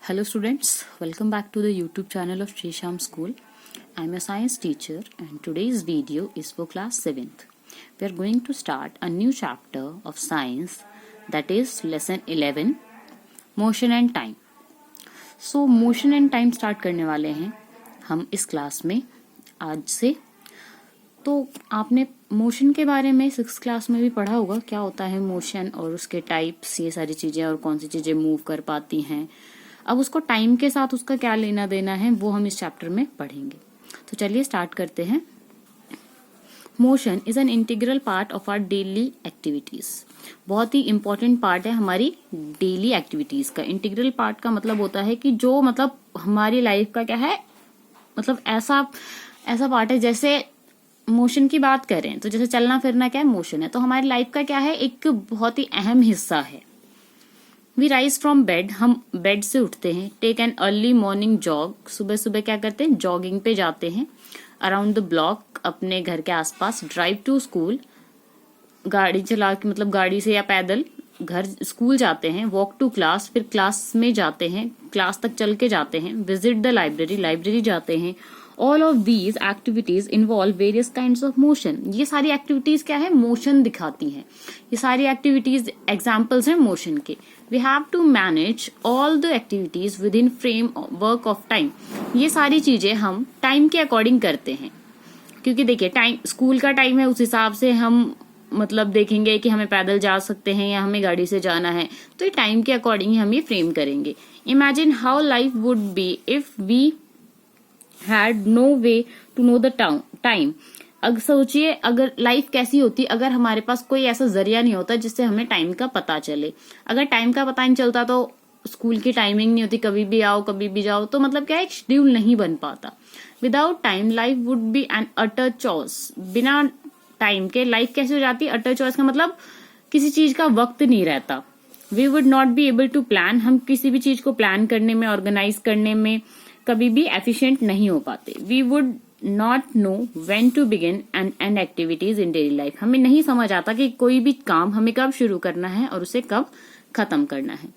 Hello students, welcome back to the YouTube channel of Sri Sham School. I am a science teacher and today's video is for class 7th. We are going to start a new chapter of science, that is lesson 11, motion and time. So motion and time start करने वाले हैं हम इस class में आज से. तो आपने मोशन के बारे में 6th क्लास में भी पढ़ा होगा, क्या होता है मोशन और उसके टाइप्स, ये सारी चीजें और कौन सी चीजें मूव कर पाती हैं. अब उसको टाइम के साथ उसका क्या लेना देना है वो हम इस चैप्टर में पढ़ेंगे. तो चलिए स्टार्ट करते हैं. Motion is an integral part of our daily activities. बहुत ही इंपॉर्टेंट पार्ट है हमारी डेली एक्टिविटीज का. इंटीग्रल पार्ट का मतलब होता है कि जो मतलब हमारी लाइफ का क्या है, मतलब ऐसा पार्ट है. जैसे मोशन की बात करें तो जैसे चलना फिरना क्या है, मोशन है. तो हमारी लाइफ का क्या है, एक बहुत ही अहम हिस्सा है. वी राइज फ्रॉम बेड, हम बेड से उठते हैं. Take an early morning jog, सुबह सुबह क्या करते हैं, जॉगिंग पे जाते हैं. अराउंड द ब्लॉक, अपने घर के आसपास. ड्राइव टू स्कूल, गाड़ी चला के मतलब गाड़ी से या पैदल घर स्कूल जाते हैं. वॉक टू क्लास, फिर क्लास में जाते हैं, क्लास तक चल के जाते हैं. विजिट द लाइब्रेरी, लाइब्रेरी जाते हैं. All of these activities involve various kinds of motion. ये सारी एक्टिविटीज क्या है, मोशन दिखाती हैं. ये सारी एक्टिविटीज एग्जाम्पल्स हैं मोशन के. We have to manage all the activities within framework of time. ये सारी चीजें हम टाइम के अकॉर्डिंग करते हैं, क्योंकि देखिए टाइम स्कूल का टाइम है, उस हिसाब से हम मतलब देखेंगे कि हमें पैदल जा सकते हैं या हमें गाड़ी से जाना है. तो ये टाइम के अकॉर्डिंग ही हम ये फ्रेम करेंगे. Imagine how life would be if we had no way to know the time. अगर सोचिए अगर लाइफ कैसी होती अगर हमारे पास कोई ऐसा जरिया नहीं होता जिससे हमें टाइम का पता चले. अगर टाइम का पता नहीं चलता तो स्कूल की टाइमिंग नहीं होती, कभी भी आओ कभी भी जाओ. तो मतलब क्या है, एक शेड्यूल नहीं बन पाता. Without time life would B N utter choice. बिना टाइम के लाइफ कैसे हो जाती है, अटर चॉइस का मतलब किसी चीज का वक्त नहीं रहता. We would not be able to plan, हम किसी भी चीज को प्लान करने में, ऑर्गेनाइज करने में कभी भी एफिशिएंट नहीं हो पाते. We would not know when to begin and end activities in daily life. हमें नहीं समझ आता कि कोई भी काम हमें कब शुरू करना है और उसे कब खत्म करना है.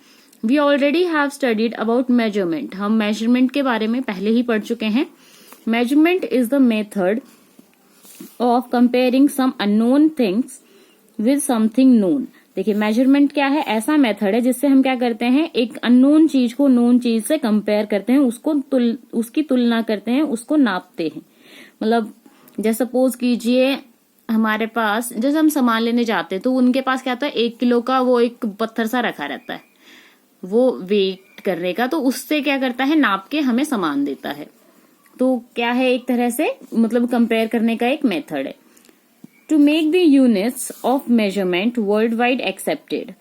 We already have studied about measurement. हम मेजरमेंट के बारे में पहले ही पढ़ चुके हैं. Measurement is the method of comparing some unknown things with something known. देखिए मेजरमेंट क्या है, ऐसा मेथड है जिससे हम क्या करते हैं, एक अननोन चीज को नोन चीज से कंपेयर करते हैं, उसकी तुलना करते हैं, उसको नापते हैं. मतलब जैसे सपोज कीजिए हमारे पास, जैसे हम सामान लेने जाते हैं तो उनके पास क्या होता है, 1 किलो का वो एक पत्थर सा रखा रहता है वो वेट करने का. तो उससे क्या करता है, नाप के हमें सामान देता है. तो क्या है, एक तरह से मतलब कंपेयर करने का एक मेथड है. To make the units of measurement worldwide accepted.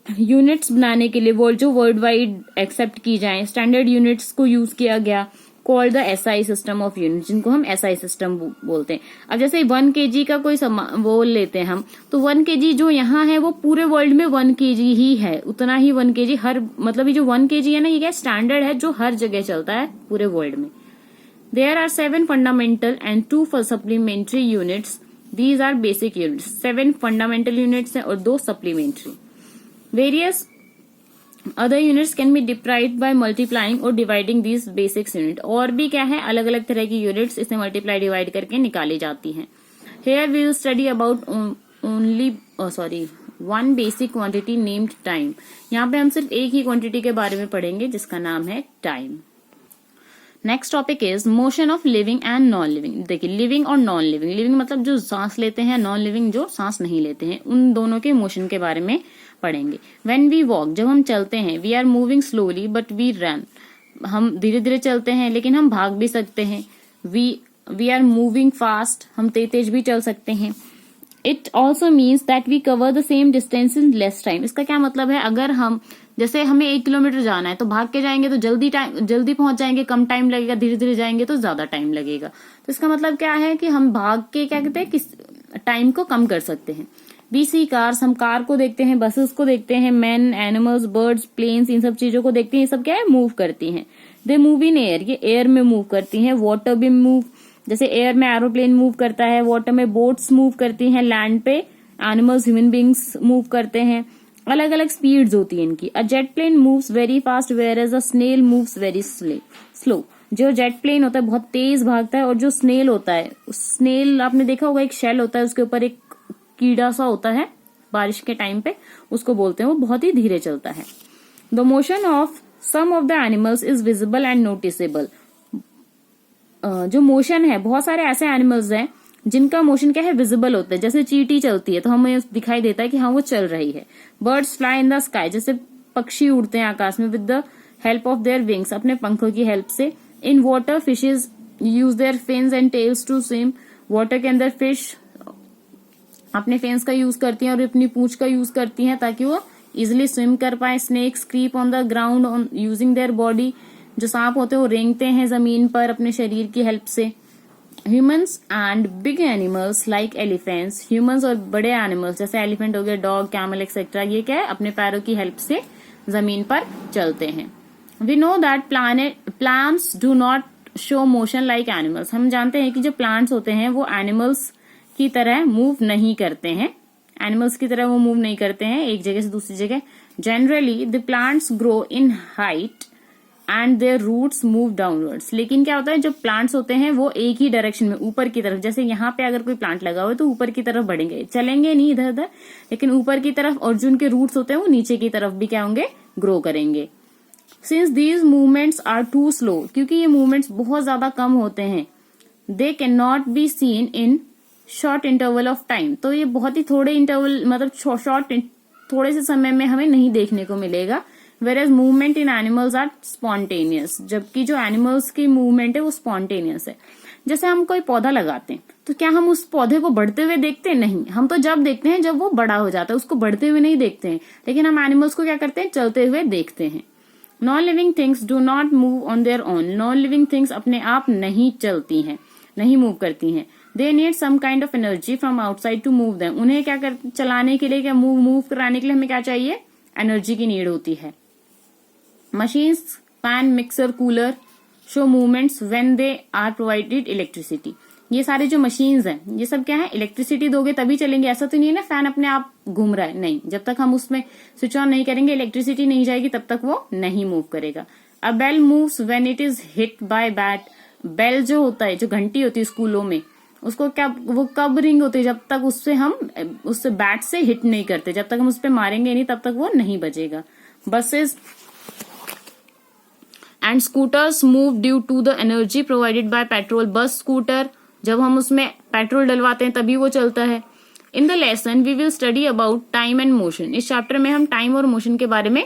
Units बनाने के लिए जो वर्ल्ड वाइड एक्सेप्ट की जाए, स्टैंडर्ड यूनिट्स को यूज किया गया. Called the SI system of unit, जिनको हम एसआई सिस्टम बोलते हैं. अब जैसे 1 kg का कोई वो लेते हैं हम, तो 1 kg जो यहाँ है वो पूरे वर्ल्ड में 1 kg ही है. उतना ही 1 kg हर, मतलब ये जो 1 kg है ना, ये क्या स्टैंडर्ड है जो हर जगह चलता है पूरे वर्ल्ड में. There are 7 fundamental and 2 supplementary units. These are basic units. 7 fundamental units हैं और 2 supplementary. Various other units can be derived by multiplying or dividing these basic units. और भी क्या है, अलग अलग तरह की units इसे multiply divide करके निकाली जाती हैं. Here we will study about one basic quantity named time. यहाँ पे हम सिर्फ एक ही quantity के बारे में पढ़ेंगे जिसका नाम है time. Next topic is motion of living and non living. देखिए लिविंग और नॉन लिविंग. लिविंग मतलब जो सांस लेते हैं, नॉन लिविंग जो सांस नहीं लेते हैं, उन दोनों के मोशन के बारे में पढ़ेंगे. व्हेन वी वॉक, जब हम चलते हैं. We are moving slowly but we run, हम धीरे धीरे चलते हैं लेकिन हम भाग भी सकते हैं. वी आर मूविंग फास्ट, हम तेज भी चल सकते हैं. It also means that we cover the same distance in less time. इसका क्या मतलब है, अगर हम जैसे हमें 1 किलोमीटर जाना है तो भाग के जाएंगे तो जल्दी पहुंच जाएंगे, कम टाइम लगेगा. धीरे धीरे जाएंगे तो ज्यादा टाइम लगेगा. तो इसका मतलब क्या है कि हम भाग के क्या कहते हैं, किस टाइम को कम कर सकते हैं. वी सी कार्स, हम कार को देखते हैं, बसेस को देखते हैं, मैन, एनिमल्स, बर्ड्स, प्लेन्स, इन सब चीजों को देखते हैं. ये सब क्या है, मूव करती हैं. दे मूव इन एयर, ये एयर में मूव करती हैं. वाटर भी मूव, जैसे एयर में एरोप्लेन मूव करता है, वाटर में बोट्स मूव करती हैं, लैंड पे एनिमल्स, ह्यूमन बींग्स मूव करते हैं. अलग अलग स्पीड्स होती है इनकी। A jet plane moves very fast whereas a snail moves very slow. जो जेट प्लेन होता है बहुत तेज भागता है, और जो स्नेल होता है, स्नेल आपने देखा होगा, एक शेल होता है, उसके ऊपर एक कीड़ा सा होता है बारिश के टाइम पे, उसको बोलते हैं, वो बहुत ही धीरे चलता है। The motion of some of the animals is visible and noticeable. जो मोशन है, बहुत सारे ऐसे एनिमल्स हैं जिनका मोशन क्या है, विजिबल होता है। जैसे चींटी चलती है तो हमें दिखाई देता है कि हाँ वो चल रही है। Birds fly in the sky, जैसे पक्षी उड़ते हैं आकाश में, with the help of their wings, अपने पंखों की हेल्प से। In water fishes use their fins and tails to swim. Water के अंदर फिश अपने फेन्स का यूज करती हैं और अपनी पूंछ का यूज करती हैं ताकि वो इजिली स्विम कर पाए। Snakes creep on the ground on using their body. जो सांप होते हैं वो रेंगते हैं जमीन पर अपने शरीर की हेल्प से। Humans and big animals like elephants, humans और बड़े एनिमल्स जैसे एलिफेंट हो गए, डॉग, कैमल एक्सेट्रा, ये क्या है, अपने पैरों की हेल्प से जमीन पर चलते हैं। We know that plants do not show motion like animals. हम जानते हैं कि जो प्लांट्स होते हैं वो एनिमल्स की तरह मूव नहीं करते हैं। एनिमल्स की तरह वो मूव नहीं करते हैं एक जगह से दूसरी जगह। Generally the plants grow in height and their roots move downwards. लेकिन क्या होता है, जो प्लांट्स होते हैं वो एक ही डायरेक्शन में, ऊपर की तरफ, जैसे यहाँ पे अगर कोई प्लांट लगा हुआ है तो ऊपर की तरफ बढ़ेंगे, चलेंगे नहीं इधर उधर, लेकिन ऊपर की तरफ। और जो उनके रूट्स होते हैं वो नीचे की तरफ भी क्या होंगे, ग्रो करेंगे। Since these movements are too slow, क्योंकि ये मूवमेंट्स बहुत ज्यादा कम होते हैं, they cannot be seen in short interval of time. तो ये बहुत ही थोड़े इंटरवल, मतलब शॉर्ट थोड़े से समय में हमें नहीं देखने को मिलेगा। Whereas movement in animals are spontaneous, जबकि जो एनिमल्स की मूवमेंट है वो स्पॉन्टेनियस है। जैसे हम कोई पौधा लगाते हैं तो क्या हम उस पौधे को बढ़ते हुए देखते हैं? नहीं, हम तो जब देखते हैं जब वो बड़ा हो जाता है, उसको बढ़ते हुए नहीं देखते हैं। लेकिन हम एनिमल्स को क्या करते हैं, चलते हुए देखते हैं। Non living things do not move on their own. Non living things अपने आप नहीं चलती हैं, नहीं मूव करती हैं। They need some kind of energy from outside to move them. उन्हें क्या चलाने के लिए, क्या मूव कराने के लिए हमें क्या चाहिए, एनर्जी की नीड होती है। Machines, fan, mixer, cooler show movements when they are provided electricity. ये सारे जो मशीन्स हैं ये सब क्या है, इलेक्ट्रिसिटी दोगे तभी चलेंगे। ऐसा तो नहीं है ना फैन अपने आप घूम रहा है, नहीं, जब तक हम उसमें स्विच ऑन नहीं करेंगे, इलेक्ट्रिसिटी नहीं जाएगी, तब तक वो नहीं मूव करेगा। A bell moves when it is hit by bat. Bell जो होता है, जो घंटी होती है स्कूलों में, उसको क्या, वो कब रिंग होती है, जब तक उससे बैट से हिट नहीं करते, जब तक हम उस पर मारेंगे नहीं तब तक वो नहीं बजेगा। Buses and scooters move due to the energy provided by petrol. Bus, scooter, जब हम उसमें पेट्रोल डलवाते हैं तभी वो चलता है। In the lesson we will study about time and motion. इस चैप्टर में हम टाइम और मोशन के बारे में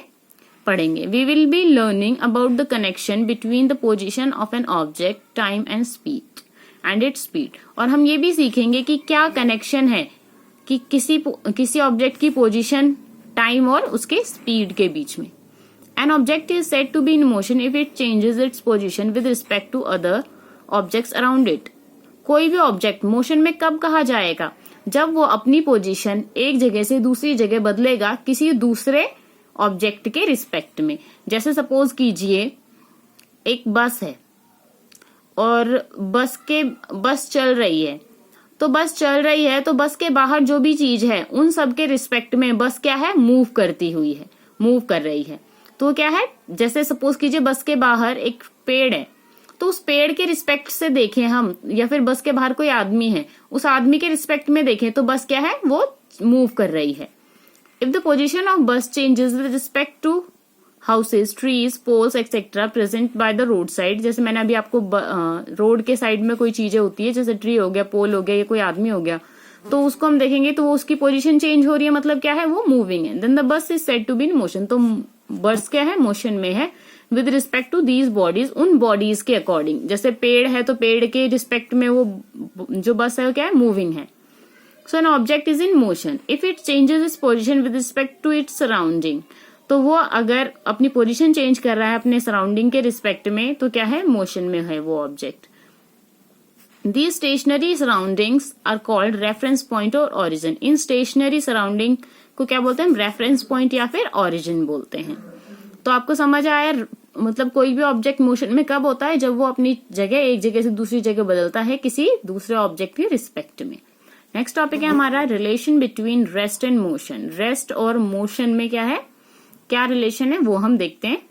पढ़ेंगे। We will be learning about the connection between the position of an object, time and speed and its speed. और हम ये भी सीखेंगे कि क्या कनेक्शन है कि किसी ऑब्जेक्ट की पोजिशन, टाइम और उसके स्पीड के बीच में। An object is said to be in motion if it changes its position with respect to other objects around it. कोई भी ऑब्जेक्ट मोशन में कब कहा जाएगा, जब वो अपनी पोजीशन एक जगह से दूसरी जगह बदलेगा किसी दूसरे ऑब्जेक्ट के रिस्पेक्ट में। जैसे सपोज कीजिए एक बस है और बस चल रही है, तो बस के बाहर जो भी चीज है उन सब के रिस्पेक्ट में बस क्या है, मूव कर रही है। तो क्या है, जैसे सपोज कीजिए बस के बाहर एक पेड़ है, तो उस पेड़ के रिस्पेक्ट से देखें हम, या फिर बस के बाहर कोई आदमी है, उस आदमी के रिस्पेक्ट में देखें तो बस क्या है, वो मूव कर रही है। If the position of bus changes with respect to houses, trees, poles etcetera present by the road side. जैसे मैंने अभी आपको रोड के साइड में कोई चीजें होती है, जैसे ट्री हो गया, पोल हो गया, या कोई आदमी हो गया, तो उसको हम देखेंगे तो वो उसकी पोजीशन चेंज हो रही है, मतलब क्या है, वो मूविंग है। Then the bus is said to be in motion. तो बस क्या है, मोशन में है with respect to these bodies, उन बॉडीज के अकॉर्डिंग। जैसे पेड़ है तो पेड़ के रिस्पेक्ट में वो जो बस है वो क्या है, मूविंग है। So an object is in motion if it changes its position with respect to its surrounding. तो वो अगर अपनी पोजीशन चेंज कर रहा है अपने सराउंडिंग के रिस्पेक्ट में, तो क्या है, मोशन में है वो object. These stationary surroundings are called reference point और origin. इन stationary surrounding को क्या बोलते हैं, रेफरेंस पॉइंट या फिर origin बोलते हैं। तो आपको समझ आया, मतलब कोई भी ऑब्जेक्ट मोशन में कब होता है, जब वो अपनी जगह एक जगह से दूसरी जगह बदलता है किसी दूसरे ऑब्जेक्ट के रिस्पेक्ट में। नेक्स्ट टॉपिक है हमारा relation between rest and motion. Rest और मोशन में क्या है, क्या रिलेशन है वो हम देखते हैं।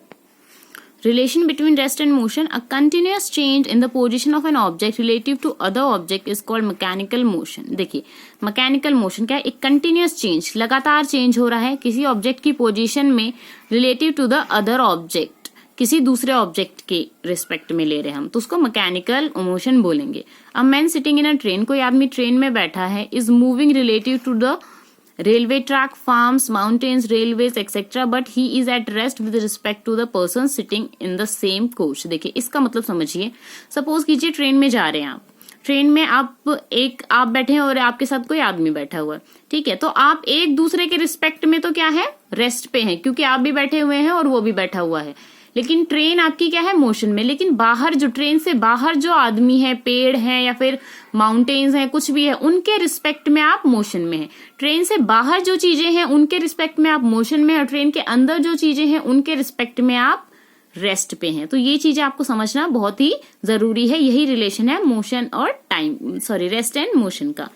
Relation between rest and motion, a continuous change in the position of an object relative to other object is called mechanical motion। देखिए mechanical motion क्या है, एक continuous change, लगातार change हो रहा है किसी ऑब्जेक्ट की पोजीशन में relative to the other object, किसी दूसरे ऑब्जेक्ट के रिस्पेक्ट में ले रहे हैं हम, तो उसको मैकेनिकल मोशन बोलेंगे। A man sitting in a train, कोई आदमी ट्रेन में बैठा है, is moving relative to the railway track, farms, mountains, railways, etc. But he is at rest with respect to the person sitting in the same coach। देखिए इसका मतलब समझिए, suppose कीजिए ट्रेन में जा रहे हैं आप, ट्रेन में आप बैठे हैं और आपके साथ कोई आदमी बैठा हुआ है, ठीक है, तो आप एक दूसरे के रिस्पेक्ट में तो क्या है, रेस्ट पे हैं, क्योंकि आप भी बैठे हुए हैं और वो भी बैठा हुआ है। लेकिन ट्रेन आपकी क्या है, मोशन में। लेकिन बाहर जो ट्रेन से बाहर जो आदमी है, पेड़ है या फिर माउंटेन्स हैं, कुछ भी है, उनके रिस्पेक्ट में आप मोशन में हैं। ट्रेन से बाहर जो चीजें हैं उनके रिस्पेक्ट में आप मोशन में, और ट्रेन के अंदर जो चीजें हैं उनके रिस्पेक्ट में आप रेस्ट पे हैं। तो ये चीजें आपको समझना बहुत ही जरूरी है। यही रिलेशन है मोशन और रेस्ट एंड मोशन का।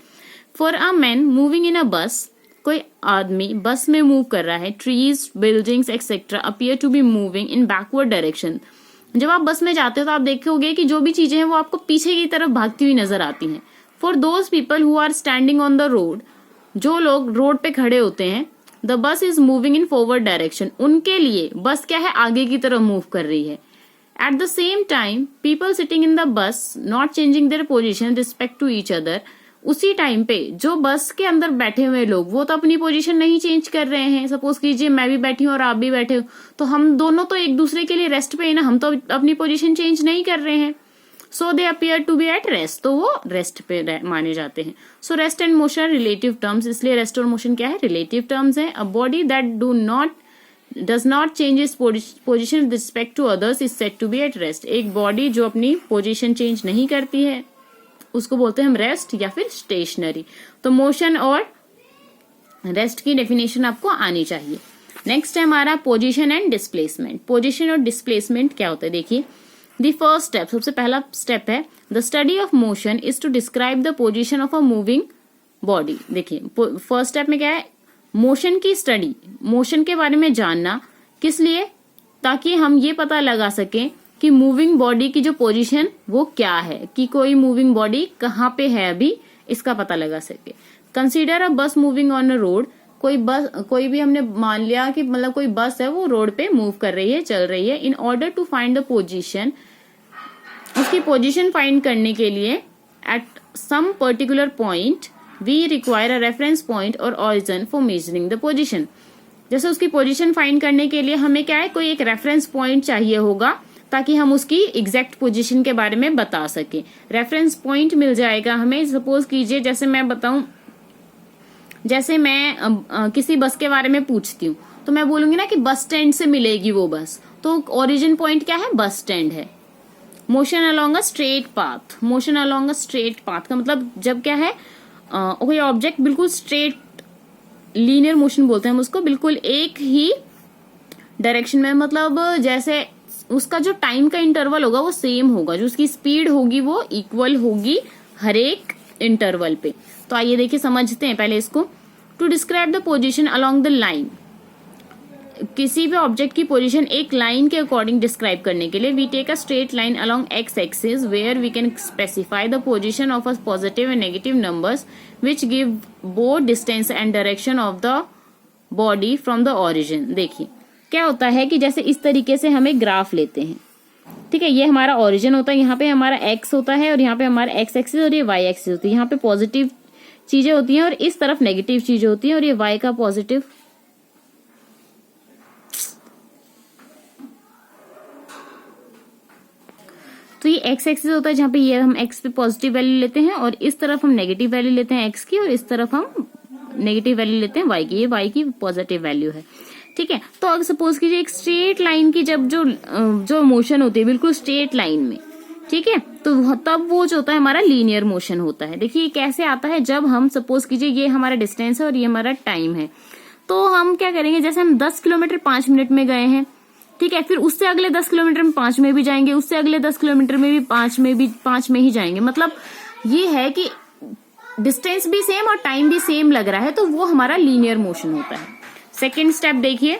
For a man moving in a bus, कोई आदमी बस में मूव कर रहा है, trees, buildings etcetera appear to be moving in backward direction. जब आप बस में जाते हो तो आप देखोगे कि जो भी चीजें हैं वो आपको पीछे की तरफ भागती हुई नजर आती हैं। For those people who are standing on the road, जो लोग रोड पे खड़े होते हैं, the bus is moving in forward direction, उनके लिए बस क्या है, आगे की तरफ मूव कर रही है। At the same time people sitting in the bus not changing their position respect to each other, उसी टाइम पे जो बस के अंदर बैठे हुए लोग वो तो अपनी पोजीशन नहीं चेंज कर रहे हैं। सपोज कीजिए मैं भी बैठी हूँ और आप भी बैठे हो, तो हम दोनों तो एक दूसरे के लिए रेस्ट पे है ना, हम तो अपनी पोजीशन चेंज नहीं कर रहे हैं। So they appear to be at rest, तो वो रेस्ट पे माने जाते हैं। So rest and motion relative terms, इसलिए रेस्ट और मोशन क्या है, रिलेटिव टर्म्स है। A body that does not change its position with respect to others is said to be at rest. एक बॉडी जो अपनी पोजिशन चेंज नहीं करती है उसको बोलते हैं हम रेस्ट या फिर स्टेशनरी। तो मोशन और रेस्ट की डेफिनेशन आपको आनी चाहिए। नेक्स्ट है हमारा पोजीशन एंड डिस्प्लेसमेंट। पोजीशन और डिस्प्लेसमेंट क्या होता है, देखिए द फर्स्ट स्टेप, सबसे पहला स्टेप है the study of motion is to describe the position of a moving body. देखिए फर्स्ट स्टेप में क्या है, मोशन की स्टडी, मोशन के बारे में जानना, किस लिए, ताकि हम ये पता लगा सकें कि मूविंग बॉडी की जो पोजीशन वो क्या है, कि कोई मूविंग बॉडी कहाँ पे है अभी, इसका पता लगा सके। कंसीडर अ बस मूविंग ऑन अ रोड, कोई भी हमने मान लिया कि मतलब कोई बस है वो रोड पे मूव कर रही है, चल रही है। In order to find the position, उसकी पोजीशन फाइंड करने के लिए at some particular point we require a reference point और origin for measuring the position. जैसे उसकी पोजीशन फाइंड करने के लिए हमें क्या है, कोई एक रेफरेंस पॉइंट चाहिए होगा ताकि हम उसकी एग्जैक्ट पोजीशन के बारे में बता सके। रेफरेंस पॉइंट मिल जाएगा हमें, सपोज कीजिए जैसे मैं बताऊं, जैसे मैं किसी बस के बारे में पूछती हूँ तो मैं बोलूंगी ना कि बस स्टैंड से मिलेगी वो बस, तो ओरिजिन पॉइंट क्या है, बस स्टैंड है। Motion along a straight path, motion along a straight path का मतलब जब क्या है, कोई ऑब्जेक्ट बिल्कुल स्ट्रेट, लीनियर मोशन बोलते हैं हम उसको, बिल्कुल एक ही डायरेक्शन में, मतलब जैसे उसका जो टाइम का इंटरवल होगा वो सेम होगा, जो उसकी स्पीड होगी वो इक्वल होगी हर एक इंटरवल पे। तो आइए देखिए समझते हैं पहले इसको। To describe the position along the line, किसी भी ऑब्जेक्ट की पोजीशन एक लाइन के अकॉर्डिंग डिस्क्राइब करने के लिए we take a straight line along x axis where we can specify the position of a positive and negative numbers which give both distance and direction of the body from the origin. देखिए क्या होता है कि जैसे इस तरीके से हमें ग्राफ लेते हैं, ठीक है, ये हमारा ओरिजिन होता है, यहाँ पे हमारा एक्स होता है और यहाँ पे हमारा एक्स एक्सिस और ये वाई एक्सिस होती है। यहाँ पे पॉजिटिव चीजें होती हैं और इस तरफ नेगेटिव चीजें होती हैं, और ये वाई का पॉजिटिव, तो ये एक्स एक्सिस होता है जहाँ पे ये हम एक्स पे पॉजिटिव वैल्यू लेते हैं और इस तरफ हम नेगेटिव वैल्यू लेते हैं एक्स की, और इस तरफ हम नेगेटिव वैल्यू लेते हैं वाई की, ये वाई की पॉजिटिव वैल्यू है, ठीक है। तो अगर सपोज कीजिए एक स्ट्रेट लाइन की जब जो मोशन होती है बिल्कुल स्ट्रेट लाइन में, ठीक है, तो तब वो जो होता है हमारा लीनियर मोशन होता है। देखिए कैसे आता है, जब हम सपोज कीजिए ये हमारा डिस्टेंस है और ये हमारा टाइम है, तो हम क्या करेंगे, जैसे हम 10 किलोमीटर 5 मिनट में गए हैं, ठीक है, फिर उससे अगले 10 किलोमीटर में 5 में भी जाएंगे, उससे अगले 10 किलोमीटर में भी 5 में ही जाएंगे। मतलब ये है कि डिस्टेंस भी सेम और टाइम भी सेम लग रहा है तो वो हमारा लीनियर मोशन होता है। सेकेंड स्टेप देखिए,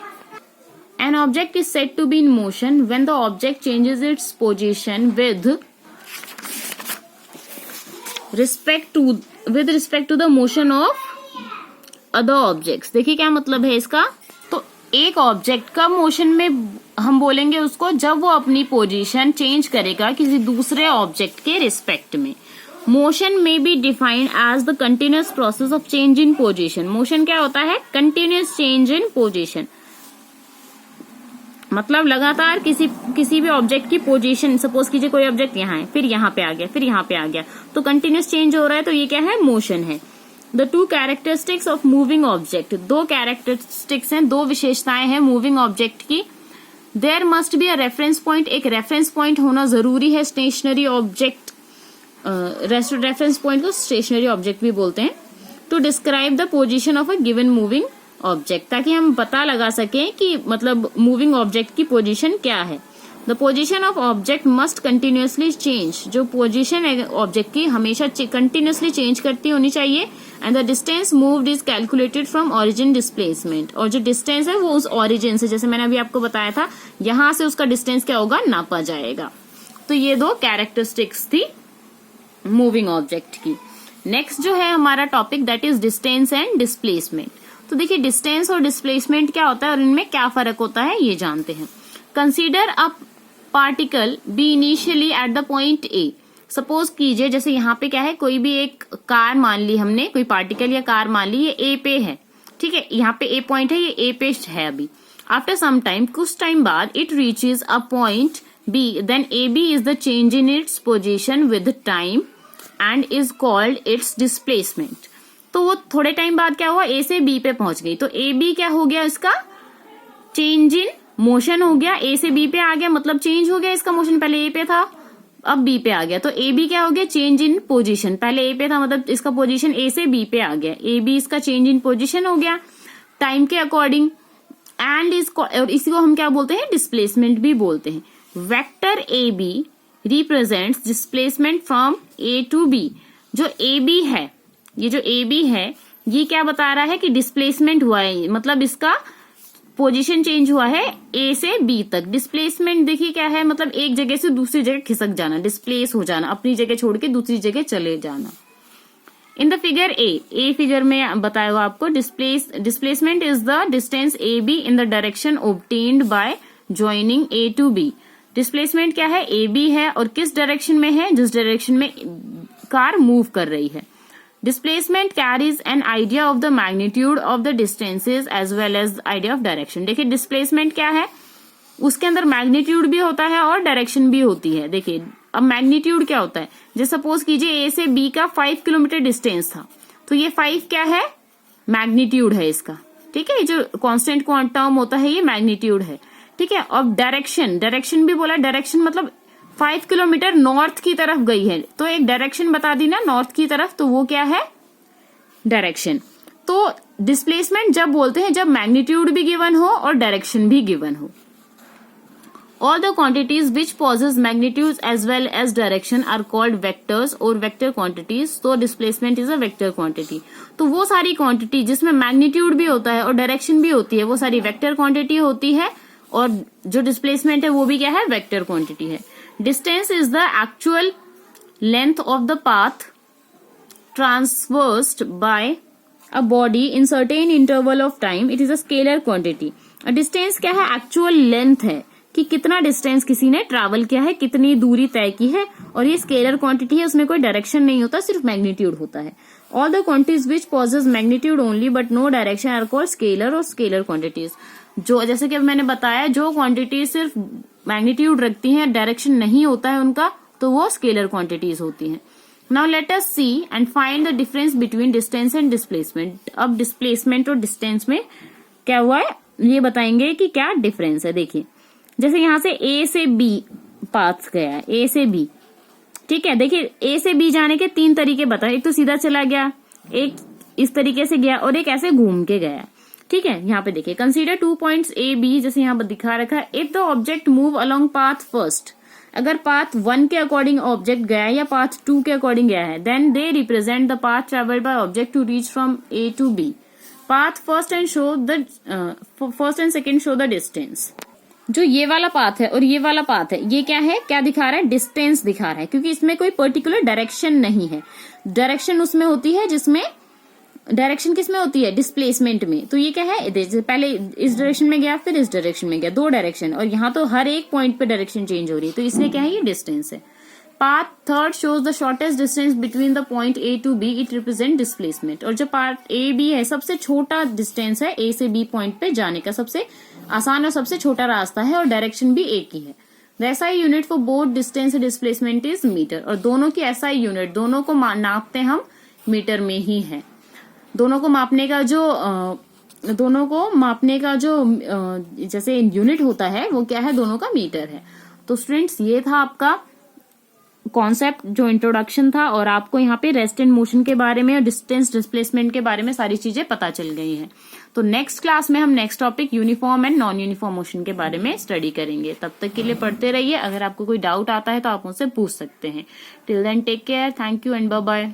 an object is said to be in motion when the object changes its position with respect to the motion of other objects. देखिए क्या मतलब है इसका, तो एक ऑब्जेक्ट का मोशन में हम बोलेंगे उसको जब वो अपनी पोजीशन चेंज करेगा किसी दूसरे ऑब्जेक्ट के रिस्पेक्ट में। मोशन में be defined as the continuous process of change in position. Motion क्या होता है? कंटिन्यूअस चेंज इन पोजीशन, मतलब लगातार किसी भी ऑब्जेक्ट की पोजीशन, सपोज कीजिए कोई ऑब्जेक्ट यहाँ है, फिर यहाँ पे आ गया, फिर यहाँ पे आ गया, तो कंटिन्यूअस चेंज हो रहा है, तो ये क्या है? मोशन है। The two characteristics of moving object, दो कैरेक्टरिस्टिक्स हैं, दो विशेषताएं हैं मूविंग ऑब्जेक्ट की। There must be a reference point, एक रेफरेंस पॉइंट होना जरूरी है स्टेशनरी ऑब्जेक्ट, रेफरेंस पॉइंट को स्टेशनरी ऑब्जेक्ट भी बोलते हैं, to describe the position of a given moving object, ताकि हम पता लगा सकें कि मतलब मूविंग ऑब्जेक्ट की पोजीशन क्या है। The position of object must continuously change, जो पोजीशन है ऑब्जेक्ट की हमेशा कंटिन्यूअसली चेंज करती होनी चाहिए। And the distance moved is calculated from origin displacement, और जो डिस्टेंस है वो उस ओरिजिन से, जैसे मैंने अभी आपको बताया था, यहां से उसका डिस्टेंस क्या होगा? नापा जाएगा। तो ये दो कैरेक्टरिस्टिक्स थी मूविंग ऑब्जेक्ट की। नेक्स्ट जो है हमारा topic that is distance and displacement. तो देखिए डिस्टेंस और डिस्प्लेसमेंट क्या होता है और इनमें क्या फर्क होता है ये जानते हैं। Consider a particle be initially at the point A. Suppose कीजिए जैसे यहाँ पे क्या है, कोई भी एक कार मान ली हमने, कोई पार्टिकल या कार मान ली, ये ए पे है, ठीक है, यहाँ पे ए पॉइंट है, ये ए पे है अभी। आफ्टर सम टाइम, कुछ टाइम बाद, it reaches a point B, then A B is the change in its position with time and is called its displacement. तो वो थोड़े टाइम बाद क्या हुआ? ए से बी पे पहुंच गई, तो ए बी क्या हो गया? इसका चेंज इन मोशन हो गया, ए से बी पे आ गया, मतलब चेंज हो गया इसका मोशन, पहले ए पे था अब बी पे आ गया, तो ए बी क्या हो गया? चेंज इन पोजीशन, पहले ए पे था मतलब इसका पोजीशन ए से बी पे आ गया, ए बी इसका चेंज इन पोजीशन हो गया टाइम के अकॉर्डिंग। एंड और इसी को हम क्या बोलते हैं? डिस्प्लेसमेंट भी बोलते हैं। Vector A B represents displacement from A to B. जो ए बी है, ये जो ए बी है, ये क्या बता रहा है कि डिस्प्लेसमेंट हुआ है, मतलब इसका पोजीशन चेंज हुआ है ए से बी तक। डिस्प्लेसमेंट देखिए क्या है? मतलब एक जगह से दूसरी जगह खिसक जाना, डिस्प्लेस हो जाना, अपनी जगह छोड़ के दूसरी जगह चले जाना। In the figure A figure में बताया हुआ आपको, displacement is the distance A B in the direction obtained by joining A to B. Displacement क्या है? ए बी है और किस डायरेक्शन में है? जिस डायरेक्शन में कार मूव कर रही है। Displacement carries an idea of the magnitude of the distances as well as idea of direction। देखिए displacement क्या है? उसके अंदर मैग्नीट्यूड भी होता है और डायरेक्शन भी होती है। देखिए अब मैग्नीट्यूड क्या होता है? जैसे सपोज कीजिए ए से बी का 5 किलोमीटर डिस्टेंस था, तो ये 5 क्या है? मैग्नीट्यूड है इसका, ठीक है, जो कांस्टेंट टर्म होता है ये मैग्नीट्यूड है, ठीक है। अब डायरेक्शन भी बोला, डायरेक्शन मतलब 5 किलोमीटर नॉर्थ की तरफ गई है, तो एक डायरेक्शन बता दी ना नॉर्थ की तरफ, तो वो क्या है? डायरेक्शन। तो डिस्प्लेसमेंट जब बोलते हैं जब मैग्नीट्यूड भी गिवन हो और डायरेक्शन भी गिवन हो। All the quantities which possess magnitudes as well as direction are called vectors or vector quantities। तो displacement is a vector quantity। तो वो सारी क्वांटिटी जिसमें मैग्नीट्यूड भी होता है और डायरेक्शन भी होती है वो सारी वेक्टर क्वांटिटी होती है, और जो डिस्प्लेसमेंट है वो भी क्या है? वेक्टर क्वांटिटी है। Distance is the actual length of the path transversed by a body in certain interval of time. It is a scalar quantity. Distance क्या है? एक्चुअल लेंथ है कि कितना डिस्टेंस किसी ने ट्रैवल किया है, कितनी दूरी तय की है, और ये स्केलर क्वांटिटी है, उसमें कोई डायरेक्शन नहीं होता, सिर्फ मैग्नीट्यूड होता है। All the quantities which possess magnitude only but no direction are called scalar और स्केलर क्वांटिटीज। जो जैसे कि अब मैंने बताया, जो क्वांटिटी सिर्फ मैग्नीट्यूड रखती हैं, डायरेक्शन नहीं होता है उनका, तो वो स्केलर क्वांटिटीज होती हैं। Now let us see and find the difference between distance and displacement. अब डिस्प्लेसमेंट और डिस्टेंस में क्या हुआ है ये बताएंगे कि क्या डिफरेंस है। देखिए जैसे यहां से ए से बी पाथ गया है, ए से बी, ठीक है। देखिए ए से बी जाने के 3 तरीके बताए, एक तो सीधा चला गया, एक इस तरीके से गया और एक ऐसे घूम के गया, ठीक है। यहाँ पे देखिए कंसीडर 2 पॉइंट्स ए बी, जैसे यहाँ पर दिखा रखा है। If the object move along path first, अगर पाथ 1 के अकॉर्डिंग ऑब्जेक्ट गया है या पाथ 2 के अकॉर्डिंग गया है, then they represent the path travelled by object to reach from A to B. Path first and second show the distance. जो ये वाला पाथ है और ये वाला पाथ है, ये क्या है, क्या दिखा रहा है, डिस्टेंस दिखा रहा है, क्योंकि इसमें कोई पर्टिकुलर डायरेक्शन नहीं है. डायरेक्शन उसमें होती है जिसमें, डायरेक्शन किसमें होती है, डिस्प्लेसमेंट में. तो ये क्या है, पहले इस डायरेक्शन में गया फिर इस डायरेक्शन में गया, 2 डायरेक्शन, और यहाँ तो हर एक पॉइंट पे डायरेक्शन चेंज हो रही है, तो इसलिए क्या है, ये डिस्टेंस है. Path third shows the shortest distance between the point A to B, it represent displacement. और जो पार्ट ए बी है, सबसे छोटा डिस्टेंस है ए से बी पॉइंट पे जाने का, सबसे आसान और सबसे छोटा रास्ता है, और डायरेक्शन भी एक ही है. The SI unit for both distance and displacement is metre. और दोनों की SI यूनिट, दोनों को नापते हम मीटर में ही है. दोनों को मापने का जो जैसे यूनिट होता है वो क्या है, दोनों का मीटर है. तो स्टूडेंट्स, ये था आपका कॉन्सेप्ट जो इंट्रोडक्शन था, और आपको यहाँ पे रेस्ट एंड मोशन के बारे में और डिस्टेंस डिस्प्लेसमेंट के बारे में सारी चीजें पता चल गई हैं. तो नेक्स्ट क्लास में हम next topic uniform and non uniform motion के बारे में स्टडी करेंगे. तब तक के लिए पढ़ते रहिए. अगर आपको कोई डाउट आता है तो आप मुझसे पूछ सकते हैं. Till then take care, thank you and bye bye.